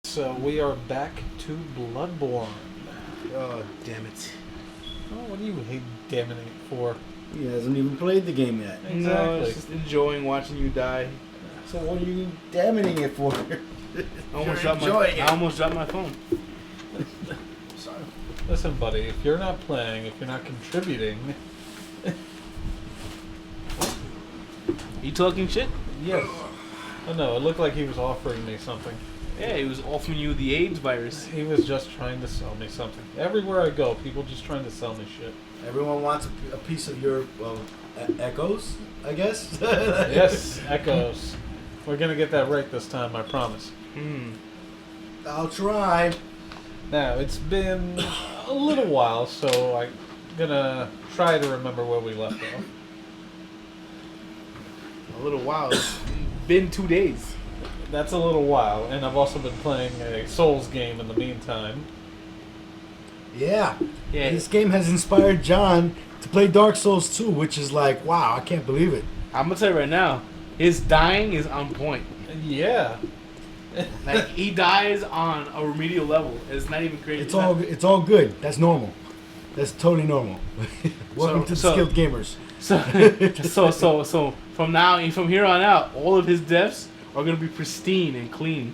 So we are back to Bloodborne. Oh, damn it. Oh, what are you damning it for? He hasn't even played the game yet. Exactly. No, it's just enjoying watching you die. So what are you damning it for? I almost dropped my phone. Sorry. Listen, buddy, if you're not playing, if you're not contributing... You talking shit? Yes. Oh no, it looked like he was offering me something. Yeah, he was offering you the AIDS virus. He was just trying to sell me something. Everywhere I go, people just trying to sell me shit. Everyone wants a piece of your echoes, I guess? Yes, echoes. We're gonna get that right this time, I promise. I'll try. Now, it's been a little while, so I'm gonna try to remember where we left off. A little while. It's been 2 days. That's a little while, and I've also been playing a Souls game in the meantime. Yeah. Yeah. This game has inspired John to play Dark Souls 2, which is like, wow, I can't believe it. I'm gonna tell you right now, his dying is on point. Yeah. Like he dies on a remedial level. It's not even crazy. It's all good. That's normal. That's totally normal. Welcome to the skilled gamers. So from here on out, all of his deaths are gonna be pristine and clean.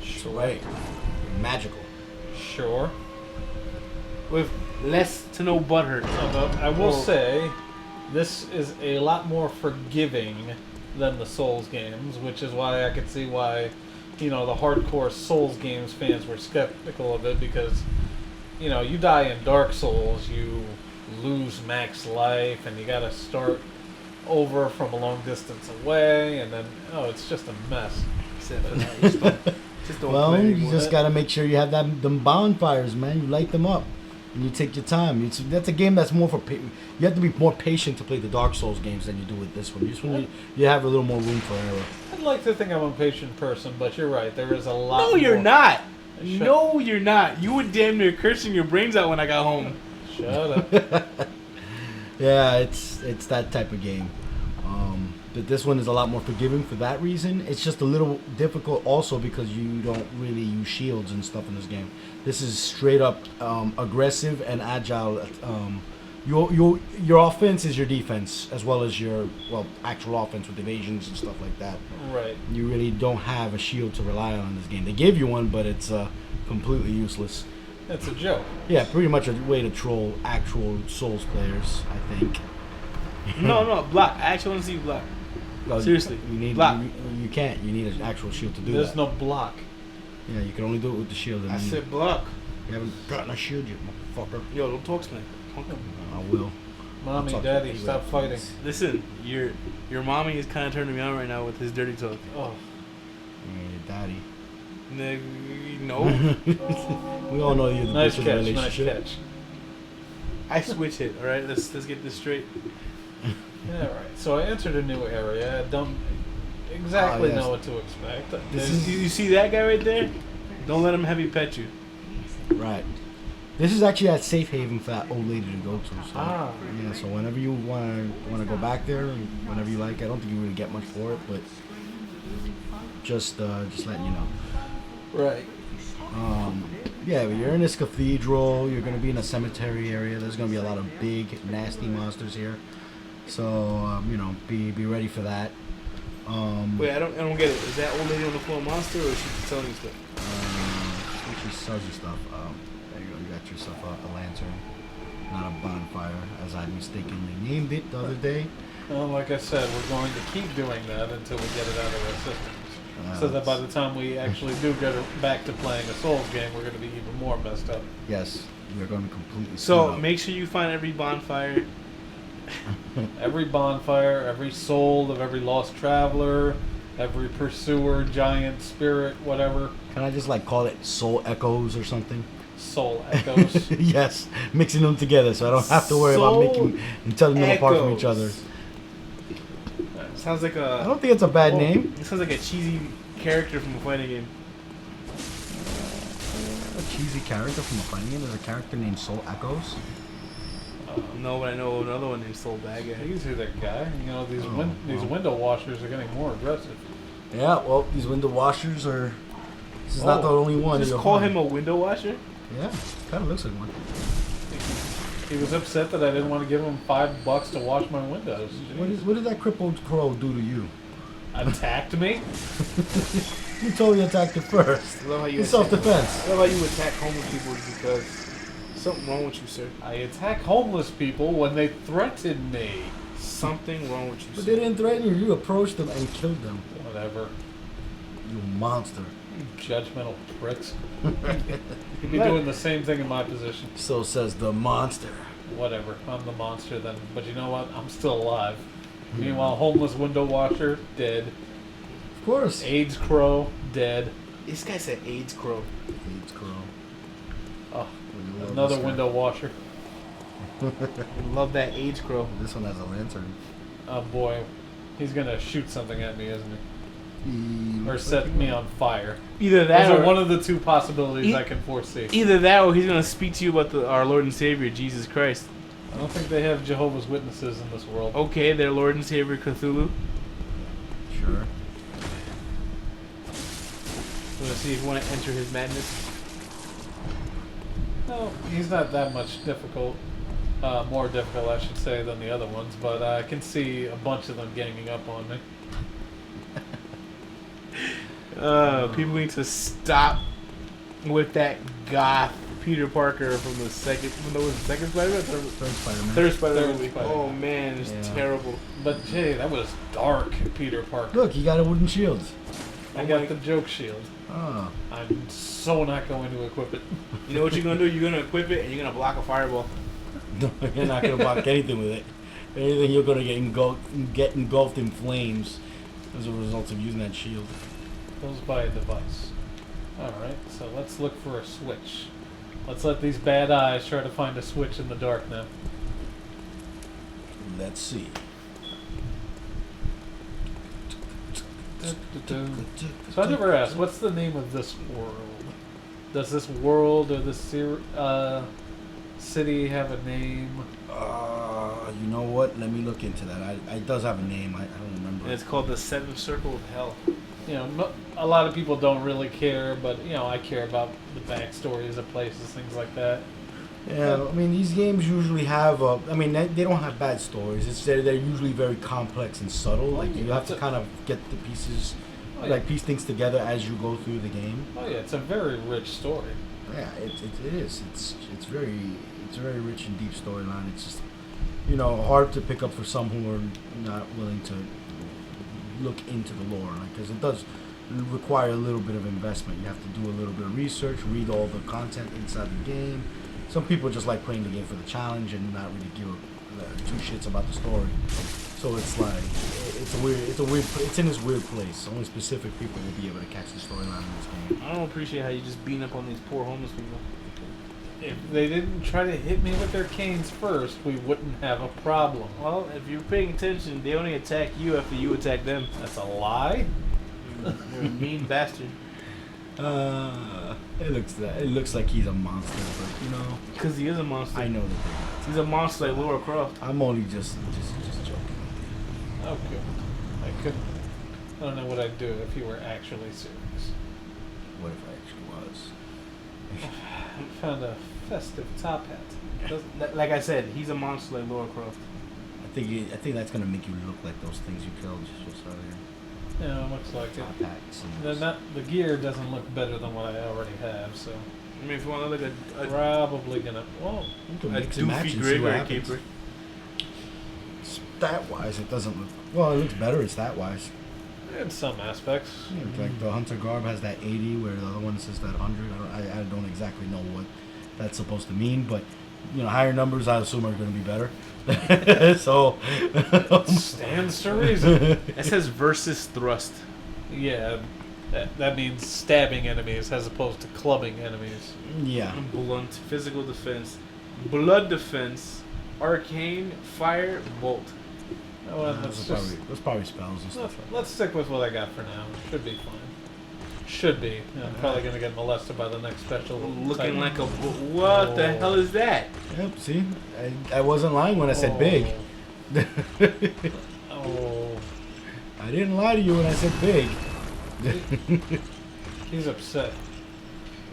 Sure. Right. Magical. Sure. With less to no butthurt. I will say, this is a lot more forgiving than the Souls games, which is why I could see why, the hardcore Souls games fans were skeptical of it, because, you die in Dark Souls, you lose max life, and you gotta start over from a long distance away, and then, it's just a mess. Except for that, just don't Well, play you anymore. just gotta make sure you have them bonfires, man. You light them up, and you take your time. That's a game that's more for you have to be more patient to play the Dark Souls games than you do with this one. This one you have a little more room for error. I'd like to think I'm a patient person, but you're right. There is a lot. No, you're more. not. No, you're not. You were damn near cursing your brains out when I got home. Shut up. Yeah, it's that type of game. But this one is a lot more forgiving for that reason. It's just a little difficult also because you don't really use shields and stuff in this game. This is straight up aggressive and agile. Your offense is your defense as well as your actual offense with evasions and stuff like that. Right. You really don't have a shield to rely on in this game. They give you one, but it's completely useless. It's a joke. Yeah, pretty much a way to troll actual Souls players, I think. No, block. I actually want to see you block. Well, Seriously, you need block. You can't. You need an actual shield to do There's that. no block. Yeah, you can only do it with the shield. I said block. You haven't gotten a shield yet, motherfucker. Yo, don't talk to me. I will. Mommy, I'll talk Daddy, to you stop afterwards. fighting. Listen, your mommy is kind of turning me on right now with his dirty talk. Oh. Yeah, your daddy. No, We all know you're the Nice bitch of the catch, nice relationship. catch. I switch it. All right, let's get this straight. Yeah, right. So I entered a new area. I don't exactly yes. know what to expect. You see that guy right there? Don't let him heavy pet you. Right. This is actually that safe haven for that old lady to go to. So, Ah. yeah. So whenever you want to go back there, whenever you like, I don't think you really get much for it, but just letting you know. Right. Yeah, but you're in this cathedral. You're gonna be in a cemetery area. There's gonna be a lot of big, nasty monsters here. So be ready for that. Wait, I don't get it. Is that old lady on the floor a monster, or is she selling you stuff? I think she sells you stuff. There you go. You got yourself a lantern, not a bonfire, as I mistakenly named it the other day. Well, like I said, we're going to keep doing that until we get it out of our systems. So that by the time we actually do get back to playing a Souls game, we're going to be even more messed up. Yes, we're going to completely. So up. make sure you find every bonfire. Every bonfire, every soul of every lost traveler, every pursuer, giant, spirit, whatever. Can I just call it soul echoes or something? Soul echoes. Yes, mixing them together so I don't have to worry about making and telling them apart from each other. Sounds like I don't think it's a bad name. It sounds like a cheesy character from a fighting game. A cheesy character from a fighting game. There's a character named Soul Echoes. No, but I know another one named Soul Bagger. Easy there, guy. You know, these Oh, these well. window washers are getting more aggressive. Yeah, well, these window washers are. This is not the only one. Just you'll call find. him a window washer? Yeah, kind of looks like one. He was upset that I didn't want to give him $5 to wash my windows. What did that crippled crow do to you? Attacked me? You totally attacked it first. I love how you In self-defense. I love how you attack homeless people because something wrong with you, sir. I attack homeless people when they threaten me. Something wrong with you, But sir. they didn't threaten you. You approached them and killed them. Whatever. You monster. You judgmental pricks. You'd be doing the same thing in my position. So says the monster. Whatever. I'm the monster then. But you know what? I'm still alive. Meanwhile, homeless window washer, dead. Of course. AIDS crow, dead. This guy said AIDS crow. AIDS crow. Oh, We love another this guy. window washer. Love that AIDS crow. This one has a lantern. Oh boy. He's gonna shoot something at me, isn't he? He Or looks set like me he- on fire. Either that Those or are one of the two possibilities E- I can foresee. either that or he's gonna speak to you about our Lord and Savior Jesus Christ. I don't think they have Jehovah's Witnesses in this world. Okay, their Lord and Savior Cthulhu. Sure. Want to see if you want to enter his madness? No, he's not that much difficult. More difficult, I should say, than the other ones. But I can see a bunch of them ganging up on me. People need to stop with that goth Peter Parker from the second. No, was it the second Spider-Man? Third Spider-Man. Third Spider-Man Third movie. Spider-Man. Oh man, it's Yeah. terrible. But Jay, that was dark, Peter Parker. Look, he got a wooden shield. I got the joke shield. Oh. I'm so not going to equip it. You know what you're gonna do? You're gonna equip it and you're gonna block a fireball. No, you're not going to block anything with it. If anything, you're going to get engulfed in flames as a result of using that shield. Goes by a device. Alright, so let's look for a switch. Let's let these bad eyes try to find a switch in the dark now. Let's see. So I never asked, what's the name of this world? Does this world or this city have a name? You know what? Let me look into that. It does have a name. I don't remember. And it's called the Seventh Circle of Hell. You know, a lot of people don't really care, but, you know, I care about the backstories of places, things like that. Yeah, I mean, these games usually have. I mean, they don't have bad stories. It's they're usually very complex and subtle. Like you have to kind of get the pieces, like piece things together as you go through the game. Oh yeah, it's a very rich story. Yeah, it is. It's very a rich and deep storyline. It's just, you know, hard to pick up for some who are not willing to look into the lore, because it does require a little bit of investment. You have to do a little bit of research, read all the content inside the game. Some people just like playing the game for the challenge and not really give two shits about the story. So it's like it's in this weird place. Only specific people will be able to catch the storyline in this game. I don't appreciate how you just beating up on these poor homeless people. If they didn't try to hit me with their canes first, we wouldn't have a problem. Well, if you're paying attention, they only attack you after you attack them. That's a lie. You're a mean bastard. It looks like he's a monster, but you know, Because he is a monster. I know that He's a monster like Laura Croft. I'm only just joking. Okay. I don't know what I'd do if you were actually serious. What if I actually was? I found a festive top hat. Like I said, he's a monster like Laura Croft. I think that's gonna make you look like those things you killed just earlier. Yeah, it looks like it. Top hats and The gear doesn't look better than what I already have, so I mean, if you want to look at probably gonna. Well, you can a mix and match doofy and see what graveyard happens. keeper. Stat-wise, it doesn't look... Well, it looks better stat-wise. in some aspects. Like the Hunter Garb has that 80, where the other one says that 100. I don't exactly know what that's supposed to mean, but, you know, higher numbers, I assume, are going to be better. So... Stands to reason. It says versus thrust. Yeah, that means stabbing enemies as opposed to clubbing enemies. Yeah. Blunt, physical defense, blood defense, arcane, fire, bolt. Oh, well, Those probably spells and stuff. let's stick with what I got for now. Should be fine. Should be. I'm probably gonna get molested by the next special. Looking type. like a... What the hell is that? Yep, see? I wasn't lying when I said big. Oh. I didn't lie to you when I said big. He's upset.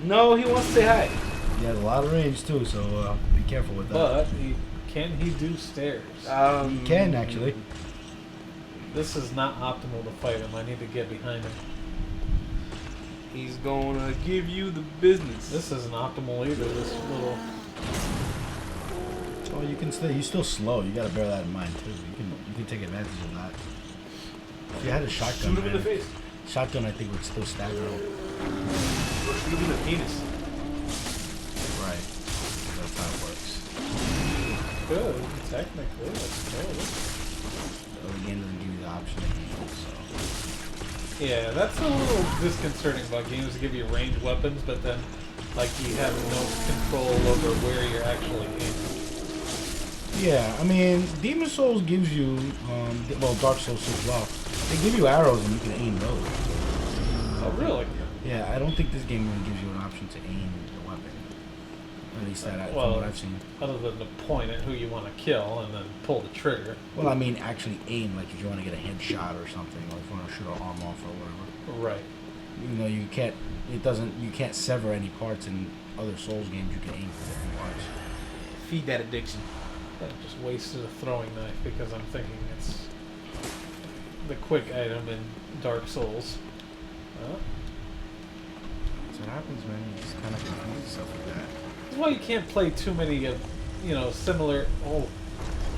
No, he wants to say hi. He has a lot of range too, so be careful with that. But can he do stairs? He can actually. This is not optimal to fight him. I need to get behind him. He's gonna give you the business. This isn't optimal either. This little. Oh, you can still. You're still slow. You gotta bear that in mind too. You can take advantage of that. If you had a shotgun, Shoot him in the face. shotgun I think would still stagger him. Or shoot him in the penis. Right. That's how it works. Good. Technically, that's good. So the game doesn't give you the option to heal, so. Yeah, that's a little disconcerting about games that give you ranged weapons, but then, like, you have no control over where you're actually aiming. Yeah, I mean, Demon Souls gives you, well, Dark Souls as well. They give you arrows and you can aim those. Oh, really? Yeah, I don't think this game really gives you an option to aim the weapon. At least from what I've seen. Other than to point at who you want to kill and then pull the trigger. Well, I mean, actually aim, like if you want to get a headshot or something, or if you want to shoot an arm off or whatever. Right. You know, you can't. You can't sever any parts in other Souls games. You can aim for different parts. Feed that addiction. I just wasted a throwing knife because I'm thinking it's the quick item in Dark Souls. That's what happens, man. You just kind of confuse yourself with that. That's why you can't play too many of, similar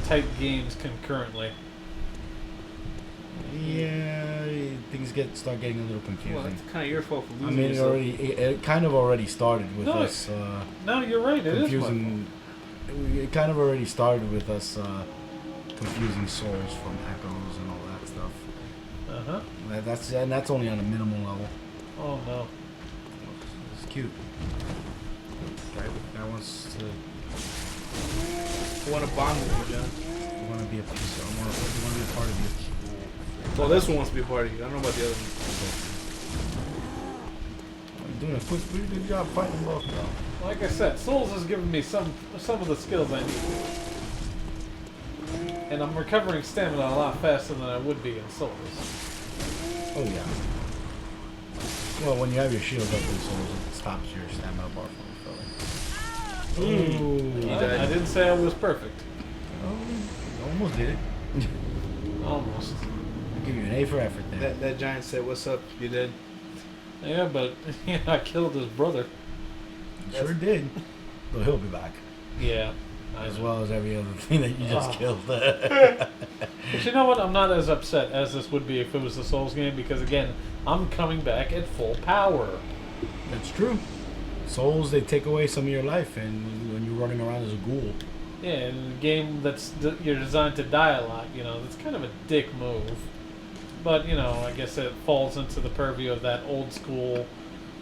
type games concurrently. Yeah, things start getting a little confusing. Well, it's kind of your fault for losing. I mean, it kind of already started with No, us. No, you're right. It is my confusing. It kind of already started with us confusing souls from echoes and all that stuff. That's only on a minimal level. Oh no. It's cute. Guy wants to. I want to bond with you, John. I want to be a piece. I want to be a part of you. Well, this one wants to be a part of you. I don't know about the other one. You're doing a pretty good job fighting both, though. Like I said, Souls has given me some of the skills I need. And I'm recovering stamina a lot faster than I would be in Souls. Oh yeah. Well, when you have your shield up in Souls, it stops your stamina bar from filling. Ooh. I didn't say I was perfect. Oh, you almost did it. Almost. I'll give you an A for effort there. That giant said, "What's up? You dead?" Yeah, but I killed his brother. You sure did. But he'll be back. Yeah. As well as every other thing that you just killed. But you know what? I'm not as upset as this would be if it was the Souls game because, again, I'm coming back at full power. That's true. Souls, they take away some of your life, and when you're running around as a ghoul. Yeah, in a game you're designed to die a lot, that's kind of a dick move. But, I guess it falls into the purview of that old school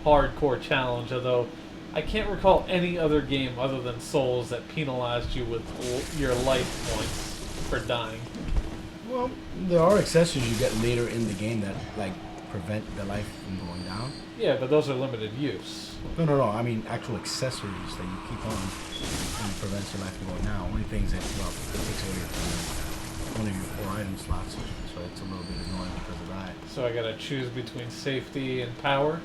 hardcore challenge, although I can't recall any other game other than Souls that penalized you with your life points for dying. Well, there are accessories you get later in the game that, prevent the life from going down. Yeah, but those are limited use. No. I mean actual accessories that you keep on and prevents your life from going down. Only things that, it takes away one of your 4 item slots, so it's a little bit annoying because of that. So I gotta choose between safety and power?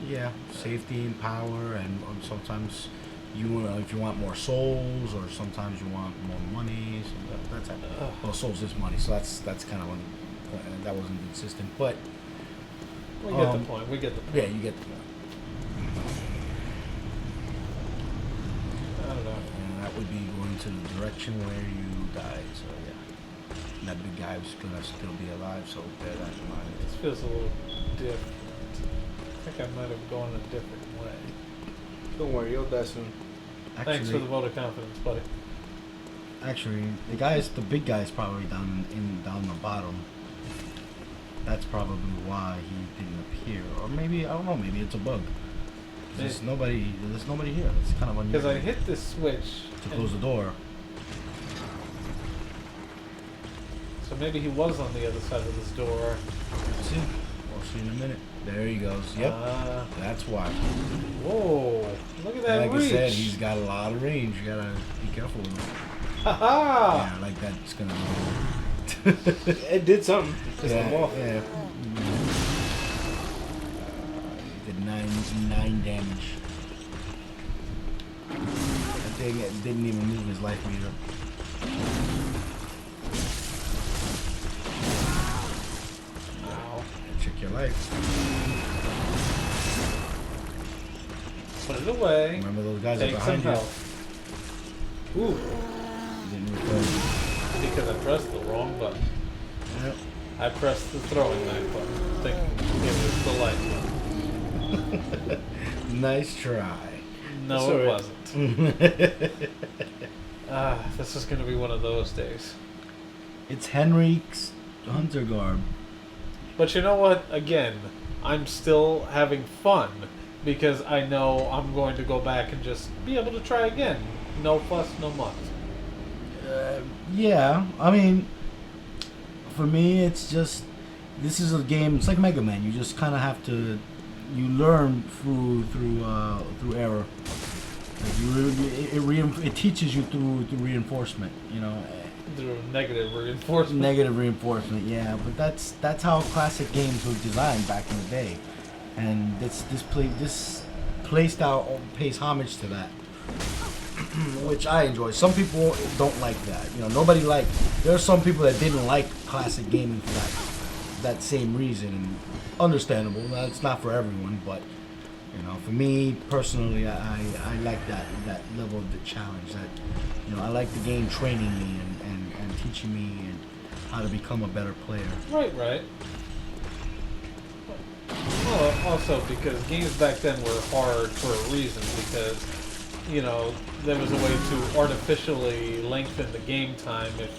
Yeah, safety and power, and sometimes if you want more souls, or sometimes you want more money. So that's it. Well, souls is money, so that's kind of that wasn't consistent, but We get the point. We get the point. Yeah, you get the point. I don't know. And that would be going to the direction where you died. So yeah, and that big guy was gonna still be alive. So bear that in mind. This feels a little different. I think I might have gone a different way. Don't worry, you'll die soon. Thanks for the vote of confidence, buddy. Actually, the big guy's probably down the bottom. That's probably why he didn't appear, or maybe I don't know. Maybe it's a bug. There's nobody here. It's kind of unusual. Because I hit this switch to close the door. So maybe he was on the other side of this door. See? I'll see you in a minute. There he goes. Yep. That's why. Whoa. Look at that Like reach. I said, he's got a lot of range. You gotta be careful with him. Ha-ha! Yeah, like that. It's gonna. It did something. Pissed yeah, him off. yeah. Did nine damage. That thing didn't even move his life meter. Wow. Check your life. Put it away. Remember those guys Take are some behind you. health. Ooh. Didn't refill. Because I pressed the wrong button. Yep. I pressed the throwing knife button, thinking it was the light button. Nice try. No, Sorry. it wasn't. This is going to be one of those days. It's Henrik's hunter garb. But you know what? Again, I'm still having fun because I know I'm going to go back and just be able to try again. No fuss, no muss. Yeah, I mean, for me, it's just this is a game. It's like Mega Man. You just kind of have to, you learn through error. Like it teaches you through reinforcement. You know, Through negative reinforcement. negative reinforcement. Yeah, but that's how classic games were designed back in the day, and this play style pays homage to that. Which I enjoy. Some people don't like that. You know, nobody liked. There are some people that didn't like classic gaming for that same reason, and understandable. It's not for everyone, but you know, for me personally, I like that level of the challenge. That you know, I like the game training me and teaching me and how to become a better player. Right. Well, also because games back then were hard for a reason because, you know, there was a way to artificially lengthen the game time if,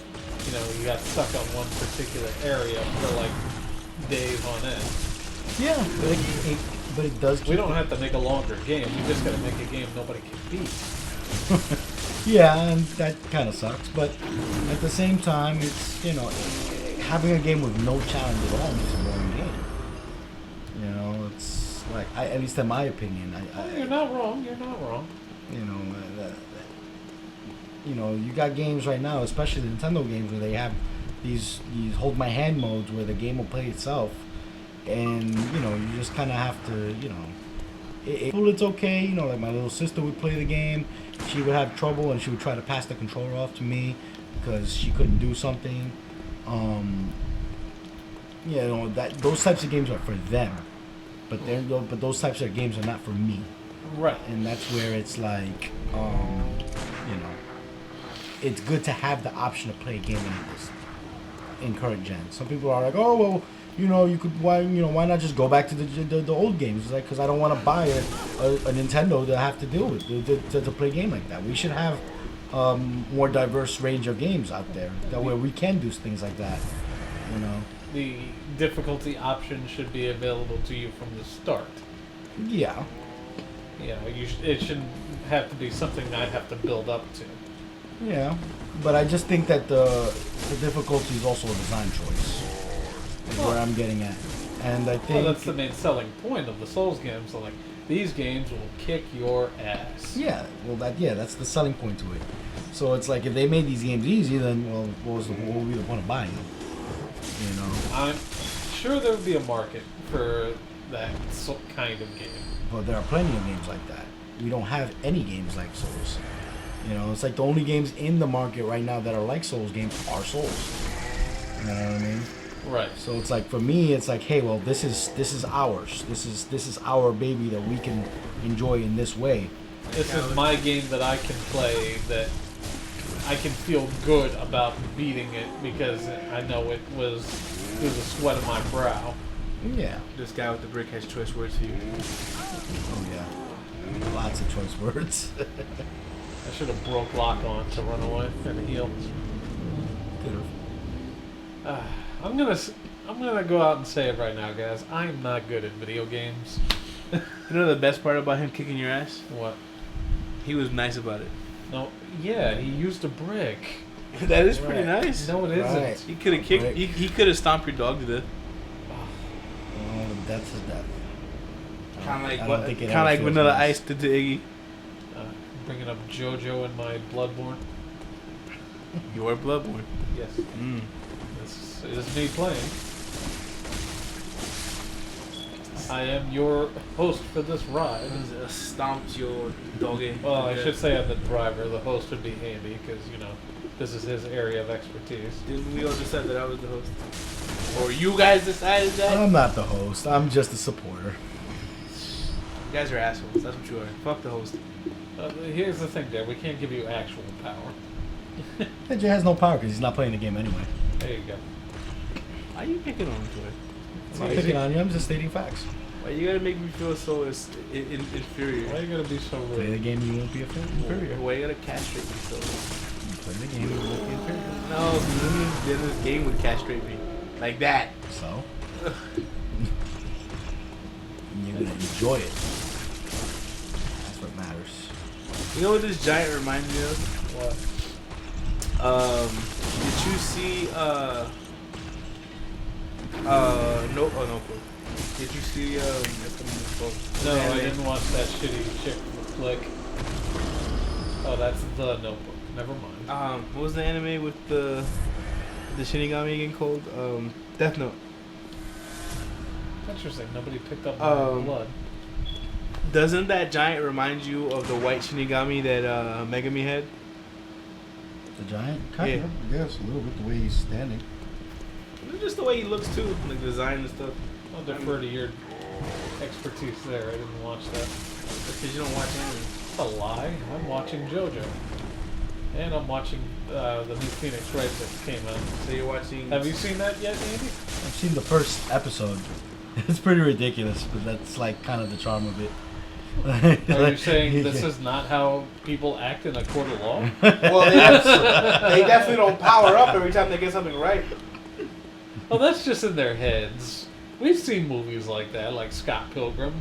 you know, you got stuck on one particular area for like days on end. Yeah, but it does. We don't have to make a longer game. We just got to make a game nobody can beat. Yeah, and that kind of sucks. But at the same time, it's, you know, having a game with no challenge at all makes a boring game. You know, it's like, at least in my opinion, You're not wrong. You're not wrong. You know, you got games right now, especially the Nintendo games, where they have these hold my hand modes where the game will play itself, and you know, you just kind of have to, you know, it's okay. You know, like my little sister would play the game, she would have trouble and she would try to pass the controller off to me because she couldn't do something. You know, those types of games are for them, but those types of games are not for me. Right. And that's where it's like, you know, it's good to have the option to play a game like this in current gen. Some people are like, oh well, you know, why not just go back to the old games? It's like, because I don't want to buy a Nintendo to have to deal with to play a game like that. We should have more diverse range of games out there that where we can do things like that. You know, The difficulty option should be available to you from the start. yeah. You know, it shouldn't have to be something I'd have to build up to. Yeah, but I just think that the difficulty is also a design choice. Is where I'm getting at, and I think Well, that's the main selling point of the Souls games. So, like, these games will kick your ass. yeah. Well, that's the selling point to it. So it's like if they made these games easy, then well, what would be the point of buying them? You know. I'm sure there would be a market for that kind of game. But there are plenty of games like that. We don't have any games like Souls. You know, it's like the only games in the market right now that are like Souls games are Souls. You know what I mean? Right. So it's like for me, it's like, hey, well, this is ours. This is our baby that we can enjoy in this way. This is my game that I can play, that I can feel good about beating it because I know it was through the sweat of my brow. Yeah. This guy with the brick has choice words for you. Oh yeah. Lots of choice words. I should have broke lock on to run away and heal. Could have. I'm gonna go out and say it right now, guys. I'm not good at video games. You know the best part about him kicking your ass? What? He was nice about it. No. Yeah, he used a brick. That is pretty Right. nice. No, it isn't. Right. He could have kicked. He could have stomped your dog to death. The death's a death. Kind I of don't like think it kind of ever like feels Vanilla nice. Ice to Iggy. Bringing up JoJo in my Bloodborne. Your Bloodborne. Yes, Mm. this is me playing. I am your host for this ride. Stomped your doggy. Well, I should say I'm the driver. The host would be handy because, you know, this is his area of expertise. Didn't we all decide that I was the host? Or you guys decided that? I'm not the host. I'm just a supporter. You guys are assholes. That's what you are. Fuck the host. Here's the thing, there. We can't give you actual power. Jay has no power because he's not playing the game anyway. There you go. Why are you picking on Joy? I'm not picking on you. I'm just stating facts. Why you gotta make me feel so inferior? Why you gotta be so Play the rude? game, you won't be inferior. Why you gotta castrate me so? Play the game, you won't be inferior. No, then this game would castrate me. Like that. So? You're gonna enjoy it. That's what matters. You know what this giant reminds me of? What? Did you see Notebook? Did you see No, I didn't watch that shitty chick flick. Oh, that's the Notebook. Never mind. What was the anime with the Shinigami again called? Death Note. Interesting. Nobody picked up my blood. Doesn't that giant remind you of the white Shinigami that Megami had? The giant? Kind of, I guess. A little bit the way he's standing. It's just the way he looks too, like the design and stuff. I'll defer to your expertise there. I didn't watch that. Because you don't watch anime. That's a lie. I'm watching JoJo. And I'm watching the new Phoenix Wright that came out. So you're watching. Have you seen that yet, Andy? I've seen the first episode. It's pretty ridiculous, but that's like kind of the charm of it. Are you saying this is not how people act in a court of law? Well, they definitely don't power up every time they get something right. Well, that's just in their heads. We've seen movies like that, like Scott Pilgrim.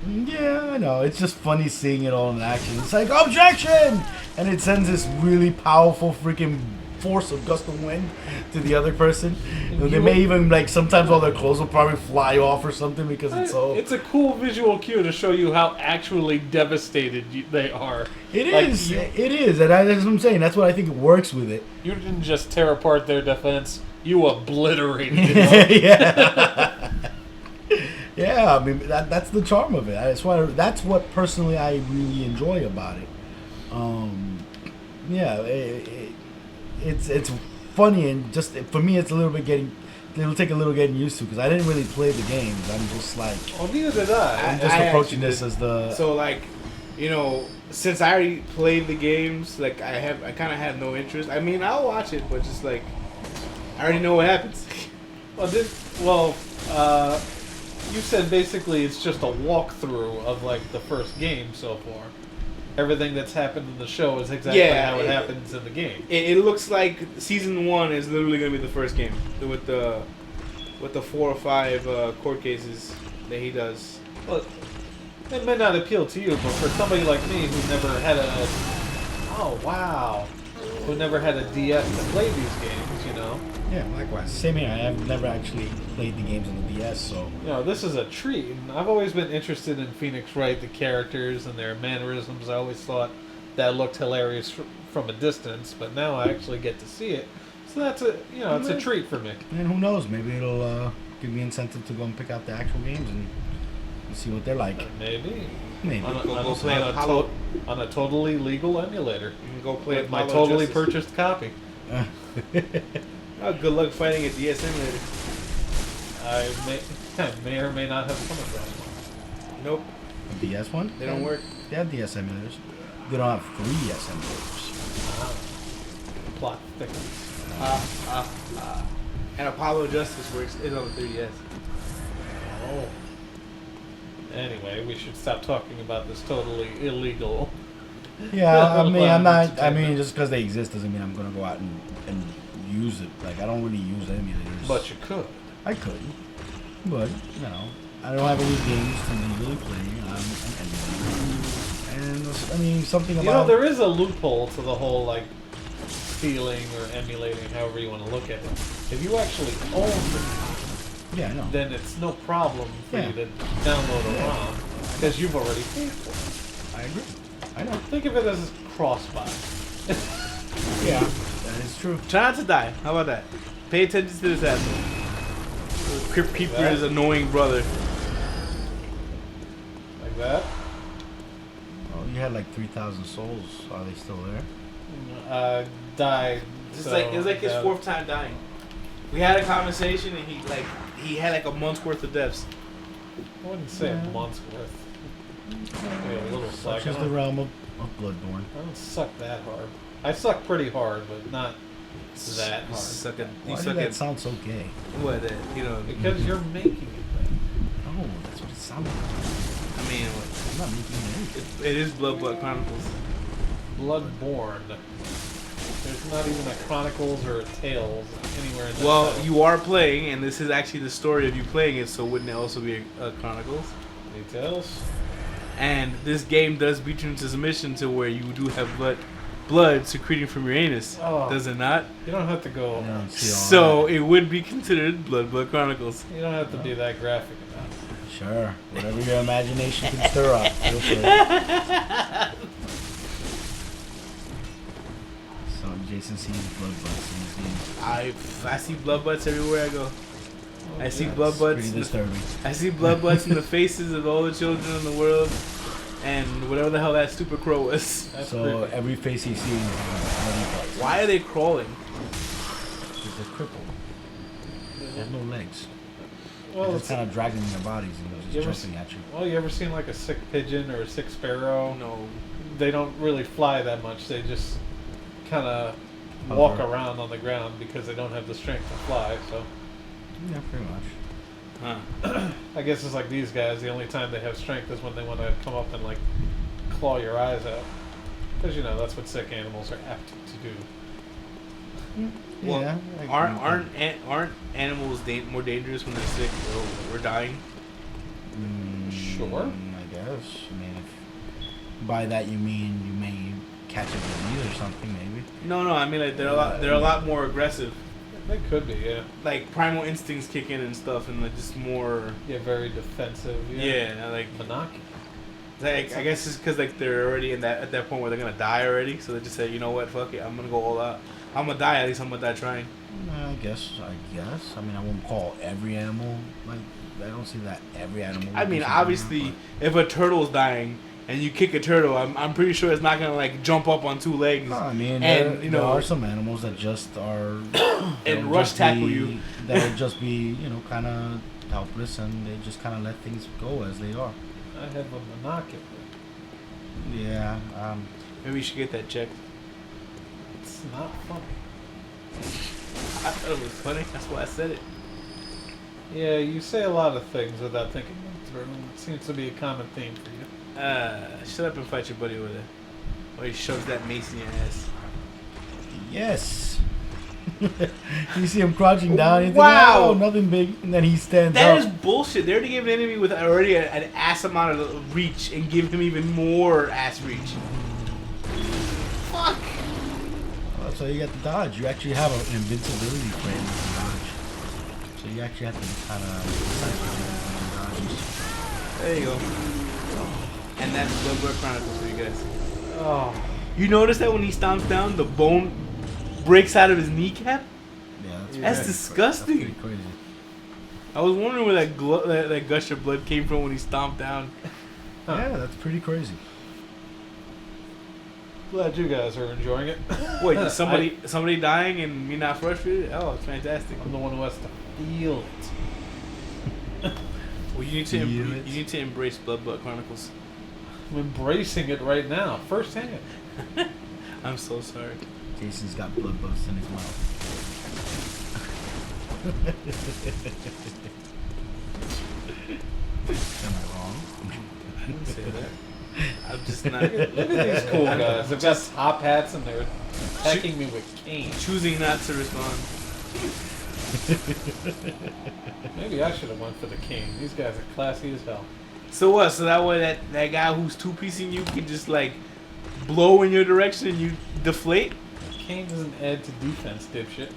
Yeah, I know. It's just funny seeing it all in action. It's like, objection! And it sends this really powerful freaking force of gust of wind to the other person. They may even, like, sometimes all their clothes will probably fly off or something because it's so... It's a cool visual cue to show you how actually devastated they are. It Like, is. It is. And that's what I'm saying. That's what I think it works with it. You didn't just tear apart their defense. You obliterated it. Yeah. Yeah, I mean that's the charm of it. That's what personally I really enjoy about it. Yeah, it's funny and just for me it's a little bit it'll take a little getting used to because I didn't really play the games. I'm just like Oh, neither did I. I'm just approaching this as the So like, you know, since I already played the games, like I kind of have no interest. I mean, I'll watch it, but just like I already know what happens. You said basically it's just a walkthrough of like the first game so far. Everything that's happened in the show is exactly how it happens in the game. It looks like season 1 is literally gonna be the first game with the 4 or 5 court cases that he does. Well, it may not appeal to you, but for somebody like me who never had who never had a DS to play these games, you know. yeah, likewise. Same here. I have never actually played the games on the DS, so You know, this is a treat. And I've always been interested in Phoenix Wright, the characters and their mannerisms. I always thought that looked hilarious from a distance, but now I actually get to see it. So that's it's a treat for me. and who knows? Maybe it'll give me incentive to go and pick out the actual games and see what they're like. Maybe. Maybe. On a totally legal emulator. You can go play With my Apollo totally Justice. purchased copy. Oh, good luck fighting a DS emulator. I may or may not have come across one. Nope, A DS one? they don't work. They have DS emulators. They don't have 3DS emulators. Plot thickens. And Apollo Justice works. It's on the 3DS. Oh. Anyway, we should stop talking about this totally illegal. Yeah, I mean, I'm not. I Entertainment. mean, just because they exist doesn't mean I'm gonna go out and use it. Like, I don't really use emulators. But you could. I could, but you know, I don't have any games to legally play. I'm an emulator, and I mean, something about You know, there is a loophole to the whole, like, stealing or emulating, however you want to look at it. If you actually own Yeah, I know. then it's no problem for Yeah. you to download a ROM because you've already paid for it. I agree. I know. Think of it as cross-buy. Yeah, that is true. Try not to die. How about that? Pay attention to this asshole. Crypt Keeper That? is annoying brother. Like that. Oh, you had like 3,000 souls. Are they still there? Died. It's so like it's like his that- 4th time dying. We had a conversation and he had like a month's worth of deaths. I wouldn't say a month's worth. Maybe a little suck. Such is the realm of Bloodborne. I don't suck that hard. I suck pretty hard, but not that You hard. suck at Why you did suck that at sound so gay? what you know. Because you're making it. Man. Oh, that's what it sounded like. I mean, I'm not making it. it is Blood Chronicles. Bloodborne. There's not even a Chronicles or a Tales anywhere in that Well, title. you are playing, and this is actually the story of you playing it. So wouldn't it also be a Chronicles? Details. And this game does beat you into submission to where you do have blood secreting from your anus. Oh. Does it not? You don't have to go. I don't see all So it would be considered Blood Chronicles. You don't have to be that graphic about it. that. Sure. Whatever your imagination can stir up. Feel free. So Jason sees blood butts in his game. I see blood butts everywhere I go. I see yeah. blood butts. Pretty disturbing. I see blood butts in the faces of all the children in the world, and whatever the hell that stupid crow was. That's So creepy. every face he sees is bloody butts. Why are they crawling? Because they're crippled. They have no legs. Well, They're it's, just kind of dragging their bodies and You they're ever just jumping at you. well, you ever seen like a sick pigeon or a sick sparrow? No. They don't really fly that much. They just kind of walk Hover. around on the ground because they don't have the strength to fly. So Yeah, pretty much. Huh. I guess it's like these guys. The only time they have strength is when they want to come up and like claw your eyes out. Because you know that's what sick animals are apt to do. Well, Yeah. I agree aren't animals more dangerous when they're sick or dying? Sure. I guess. I mean, if by that you mean you may catch a disease or something, maybe. No, I mean like they're a lot more aggressive. They could be, yeah. Like primal instincts kick in and stuff, and like just more. Yeah, very defensive. Yeah, like Monocular. I guess it's because like they're already at that point where they're gonna die already, so they just say, you know what, fuck it, I'm gonna go all out. I'm gonna die. At least I'm gonna die trying. I guess. I mean, I won't call every animal like. I don't see that every animal. I would do mean, something obviously, like if a turtle's dying and you kick a turtle, I'm pretty sure it's not gonna like jump up on 2 legs that. I mean, and there are some animals that just are and they'll rush just tackle be- you. They'll just be, kind of helpless, and they just kind of let things go as they are. I have a monocular. Yeah. Maybe you should get that checked. It's not funny. I thought it was funny. That's why I said it. Yeah, you say a lot of things without thinking them through. It seems to be a common theme for you. Shut up and fight your buddy over there. Or he shoves that mace in your ass. Yes. You see him crouching down. You think, Wow. oh, nothing big, and then he stands That up. is bullshit. They already gave an enemy with already an ass amount of reach and give him even more ass reach. Fuck. Oh, so you got the dodge. You actually have an invincibility frame with the dodge. So you actually have to kind of dodges. There you go. And that's Bloodborne Chronicles for you guys. Oh, You notice that when he stomps down, the bone breaks out of his kneecap? Yeah, That's pretty- disgusting. That's pretty crazy. I was wondering where that gush of blood came from when he stomped down. Huh. Yeah, that's pretty crazy. glad you guys are enjoying it. Wait, is somebody dying and me not frustrated? Oh, it's fantastic. I'm the one who has to feel it. Well, you need to embrace Bloodborne Chronicles. I'm embracing it right now, firsthand. I'm so sorry. Jason's got blood buzz in his mouth. Am I wrong? I didn't say that. I'm just not Look at these cool guys. They've got top hats and they're attacking me with canes. choosing not to respond. Maybe I should have went for the cane. These guys are classy as hell. So what? So that way that guy who's two-piecing you can just like blow in your direction and you deflate? Cane doesn't add to defense, dipshit.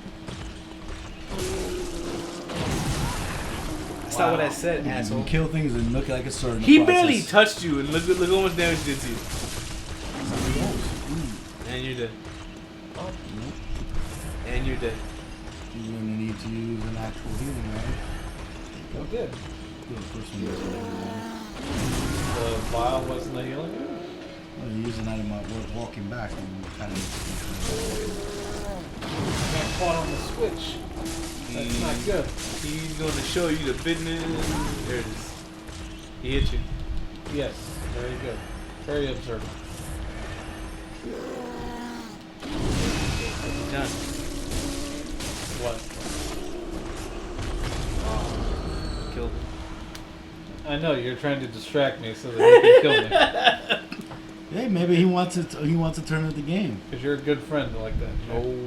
That's not what I said, You asshole. can kill things and look like a sword. in the He process. barely touched you, and look how much damage he did to you. Something else. Ooh. And you're dead. Oh, nope. And you're dead. You're gonna need to use an actual healing, right? Oh, good. The first one was The vial wasn't the healing. well, you use an item while we're walking back and kind of. Got caught on the switch. That's not good. He's gonna show you the business. There it is. He hit you. Yes, very good. Very observant. Done. What? Killed him. I know you're trying to distract me so that you can kill me. Hey, maybe he wants to. He wants to turn at the game. Because you're a good friend like that. No, Jack. no,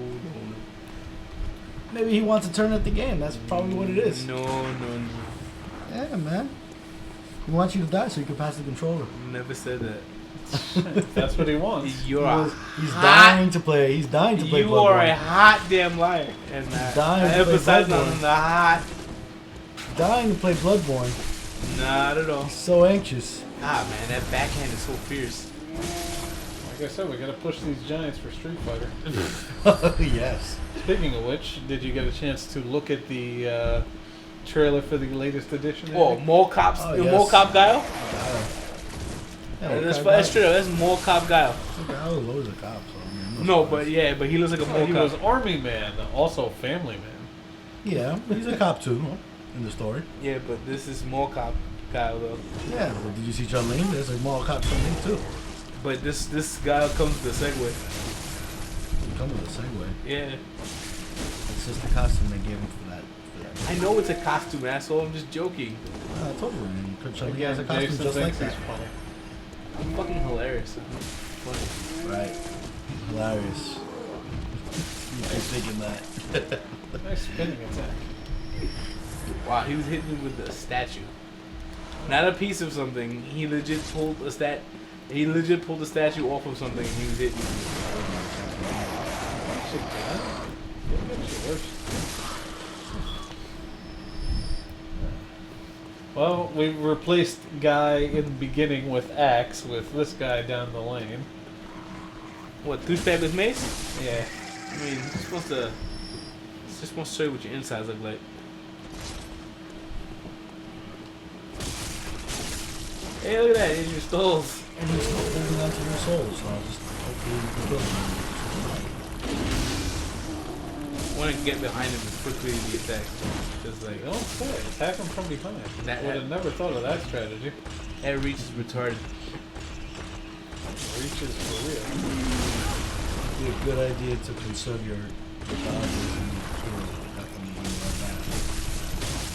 Maybe he wants to turn at the game. That's probably what it is. no. Yeah, man. He wants you to die so you can pass the controller. Never said that. That's what he wants. You're a He's hot- dying to play. He's dying to play You are a Bloodborne. hot damn liar. And dying I to play emphasize Bloodborne. on the hot. Dying to play Bloodborne. Not at all. He's so anxious. Ah, man, that backhand is so fierce. Like I said, we gotta push these giants for Street Fighter. Yes. Speaking of which, did you get a chance to look at the trailer for the latest edition? Oh, Mall Cops. Oh, Mall yes. Cop Guile? Yeah, That's straight up. That's Mall Cop Guile. Guile was always a cop. So, I mean, No, but yeah, but he looks like a Oh, Mall he Cop. was Army Man, also Family Man. Yeah, he's a cop too in the story. Yeah, but this is Mall Cop Guile though. Yeah. Well, did you see Chun-Li? There's a mall cop Chun-Li too. But this guy comes with the Segway. Come with a Segway. Yeah. It's just the costume they gave him for that. I know it's a costume, asshole. I'm just joking. Totally. And Chun-Li has a Again, costume Jason just like thinks that. he's funny. I'm fucking hilarious. I'm funny. Right. Hilarious. You keep thinking that. Nice spinning attack. Wow, he was hitting me with a statue. Not a piece of something. He legit pulled a He legit pulled the statue off of something and he was hitting me. Shit, man. You'll get yours. Well, we replaced guy in the beginning with axe with this guy down the lane. What, douchebag with mace? Yeah. I mean, it's supposed to show you what your insides look like. Hey, look at that, in your stalls. And he's still holding on to your soul, so I'll just hopefully you can kill him. I want to get behind him as quickly as he attacks. Just like, Don't say. Attack him from behind. That- Would have never thought of that strategy. that reach is retarded. Reaches for real. It'd be a good idea to conserve your dodges and kill definitely like that.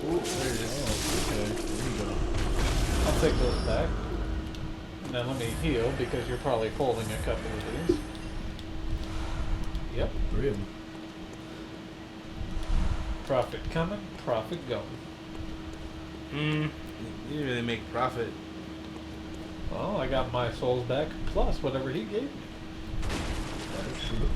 Ooh, there it is. Oh, okay. There you go. I'll take those back. Now let me heal because you're probably holding a couple of these. Yep. 3 of them. Profit coming, profit going. You didn't really make profit. Well, I got my souls back plus whatever he gave me. That is true.